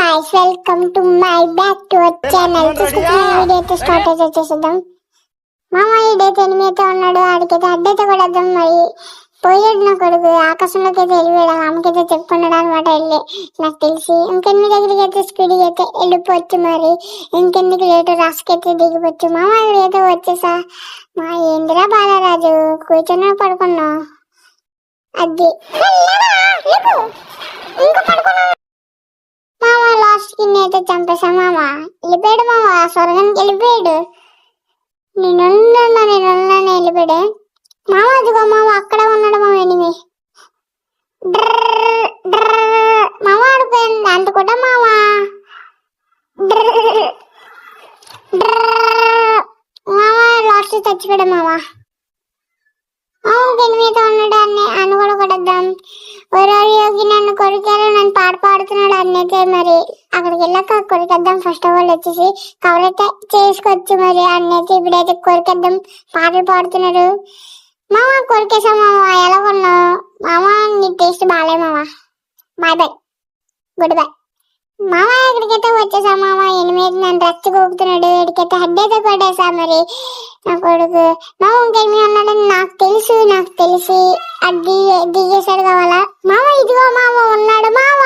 guys, welcome to my back to our channel. Video అయితే start చేసేద్దాం. మామ ఈడైతే ఎనిమిది ఉన్నాడు, ఆడికైతే అడ్డైతే కొడద్దాం. మరి పోయాడు నా కొడుకు, ఆకాశంలోకి అయితే వెళ్ళిపోయాడు. ఆమెకైతే చెప్పుకున్నాడు అనమాట. వెళ్ళి నాకు తెలిసి ఇంకెన్ని దగ్గరికి అయితే స్పీడ్గా అయితే వెళ్ళిపోవచ్చు. మరి ఇంకెందుకు లేటు రాసుకైతే దిగిపోవచ్చు. మామ ఇక్కడైతే వచ్చేసా. మా ఏందిరా బాలరాజు, కూర్చొని పడుకున్నా. అది ఇంకా పడుకున్నా. మామ లాస్ట్ కి నేనైతే చంపేశా. మామ వెళ్ళిపోయాడు. మామ స్వర్గానికి వెళ్ళిపోయాడు. నేనున్నా వెళ్ళిపోయాడే. మామ అదిగో మామ అక్కడ ఉన్నాడు. మామ ఎనిమి మామ ఆడిపోయింది అంత కూడా. మామ మామ లాస్ట్ చచ్చిపోయాడు. మామ ఎనిమిది ఉన్నాడు అని కూడా కొడద్దాం. ఓరోరి యోగి నన్ను కొరికారు, నన్ను పాడుతున్నాడు అన్నైతే. మరి అక్కడికి వెళ్ళాక కొరికేద్దాం. ఫస్ట్ ఆఫ్ ఆల్ వచ్చేసి కవర్ అయితే చేసుకోవచ్చు. మరి అన్నైతే ఇప్పుడైతే కొరికేద్దాం. పాటలు పాడుతున్నాడు. మామ కొరికేసా. మామ ఎలా కొన్నావు మామ? నీ టేస్ట్ బాగాలే మామ. Bye bye, good boy. మామ ఇక్కడికైతే వచ్చేసా. మామ ఎనిమిది నన్ను రచ్చగొక్కుతున్నాడు. ఇక్కడికైతే హెడ్ అయితే కొట్టేసా. మరి నా కొడుకు మామ ఇంకేమి ఉన్నాడని నాకు తెలిసి అది దిగేసాడు కావాలా. మామ ఇదిగో మామ ఉన్నాడు. మామ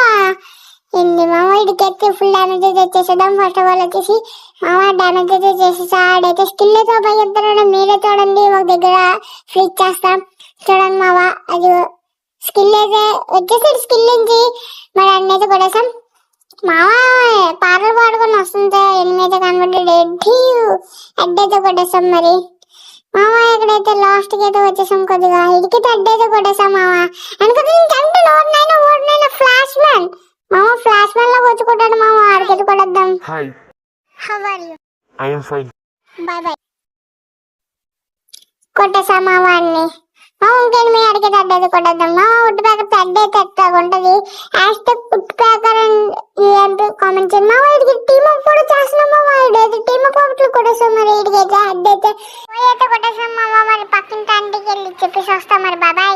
ఏంది మామ? ఇడికైతే ఫుల్ డ్యామేజ్ అయితే వచ్చేసేద్దాం. ఫస్ట్ ఆఫ్ ఆల్ వచ్చేసి మామ డ్యామేజ్ అయితే చేసేసా. ఆడైతే స్కిల్ అయితే ఉపయోగిస్తున్నాడు. మీరే చూడండి, ఒక దగ్గర ఫ్రీజ్ చేస్తాం చూడండి. మామ అది స్కిల్ అయితే వచ్చేసాడు. స్కిల్ నుంచి మరి అన్నైతే కొట్టేసాం. మామ పాటలు పాడుకొని వస్తుంటే ఎనిమిది కనబడ్డాడు. అడ్డైతే కొట్టేస్తాం. మరి మామ ఇక్కడైతే లాస్ట్ కి అయితే వచ్చేసాం. కొద్దిగా ఇడికైతే అడ్డైతే కొట్టేసాం. మామ అనుకుంటే ఓడినైనా ఫ్లాష్ మ్యాన్. మామ ఫ్లాష్ మ్యాన్ లో వచ్చుకుంటాడు. మామ ఆడికైతే కొట్టేద్దాం. Hi, how are you? I am fine. Bye bye. కొట్టేసా మామ అన్ని. మామ ఇంకేంటి మీ అడిగేది అడ్డైతే కొట్టేద్దాం. మామ ఉట్టు ప్యాకెట్ అడ్డైతే ఎట్లా ఉంటది. హ్యాష్టాగ్ ఉట్టు ప్యాకర్ అని కామెంట్ చేయండి. మామ ఇడికి టీమ్ అప్ కూడా చేస్తున్నాం. మామ ఇడైతే టీమ్ అప్ ఒకటి కొట్టేసాం. మరి ఇడికైతే అడ్డైతే కొట్టేసాం. మామ మరి పక్కింటి ఆంటీకి వెళ్ళి చెప్పేసి వస్తాం. మరి బాబాయ్.